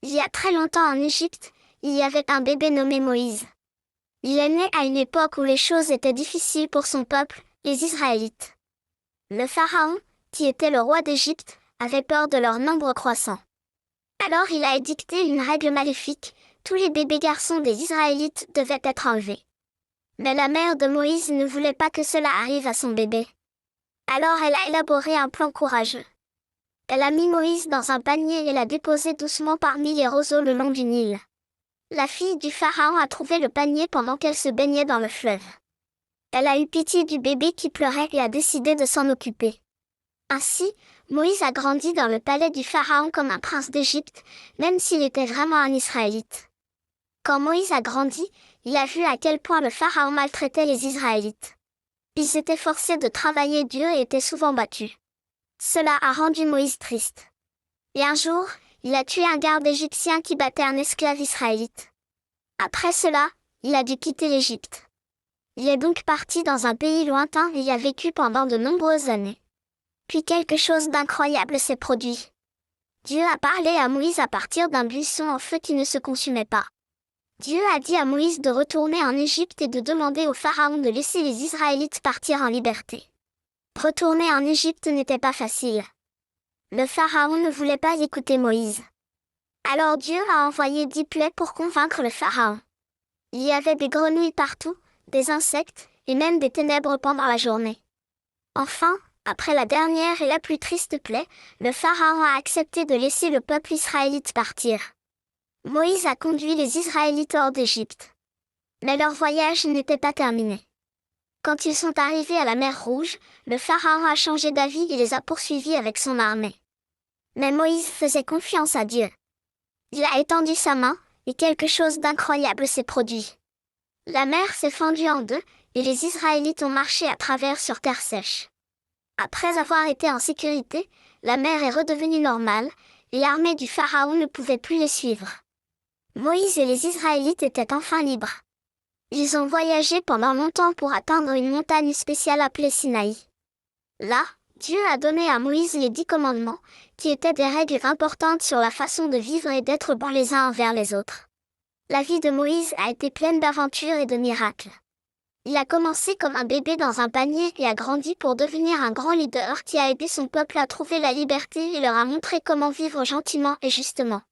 Il y a très longtemps en Égypte, il y avait un bébé nommé Moïse. Il est né à une époque où les choses étaient difficiles pour son peuple, les Israélites. Le pharaon, qui était le roi d'Égypte, avait peur de leur nombre croissant. Alors il a édicté une règle maléfique, tous les bébés garçons des Israélites devaient être enlevés. Mais la mère de Moïse ne voulait pas que cela arrive à son bébé. Alors elle a élaboré un plan courageux. Elle a mis Moïse dans un panier et l'a déposé doucement parmi les roseaux le long du Nil. La fille du pharaon a trouvé le panier pendant qu'elle se baignait dans le fleuve. Elle a eu pitié du bébé qui pleurait et a décidé de s'en occuper. Ainsi, Moïse a grandi dans le palais du pharaon comme un prince d'Égypte, même s'il était vraiment un Israélite. Quand Moïse a grandi, il a vu à quel point le pharaon maltraitait les Israélites. Ils étaient forcés de travailler dur et étaient souvent battus. Cela a rendu Moïse triste. Et un jour, il a tué un garde égyptien qui battait un esclave israélite. Après cela, il a dû quitter l'Égypte. Il est donc parti dans un pays lointain et y a vécu pendant de nombreuses années. Puis quelque chose d'incroyable s'est produit. Dieu a parlé à Moïse à partir d'un buisson en feu qui ne se consumait pas. Dieu a dit à Moïse de retourner en Égypte et de demander au pharaon de laisser les Israélites partir en liberté. Retourner en Égypte n'était pas facile. Le pharaon ne voulait pas écouter Moïse. Alors Dieu a envoyé 10 plaies pour convaincre le pharaon. Il y avait des grenouilles partout, des insectes, et même des ténèbres pendant la journée. Enfin, après la dernière et la plus triste plaie, le pharaon a accepté de laisser le peuple israélite partir. Moïse a conduit les Israélites hors d'Égypte. Mais leur voyage n'était pas terminé. Quand ils sont arrivés à la mer Rouge, le pharaon a changé d'avis et les a poursuivis avec son armée. Mais Moïse faisait confiance à Dieu. Il a étendu sa main, et quelque chose d'incroyable s'est produit. La mer s'est fendue en deux, et les Israélites ont marché à travers sur terre sèche. Après avoir été en sécurité, la mer est redevenue normale, et l'armée du pharaon ne pouvait plus les suivre. Moïse et les Israélites étaient enfin libres. Ils ont voyagé pendant longtemps pour atteindre une montagne spéciale appelée Sinaï. Là, Dieu a donné à Moïse les 10 commandements, qui étaient des règles importantes sur la façon de vivre et d'être bons les uns envers les autres. La vie de Moïse a été pleine d'aventures et de miracles. Il a commencé comme un bébé dans un panier et a grandi pour devenir un grand leader qui a aidé son peuple à trouver la liberté et leur a montré comment vivre gentiment et justement.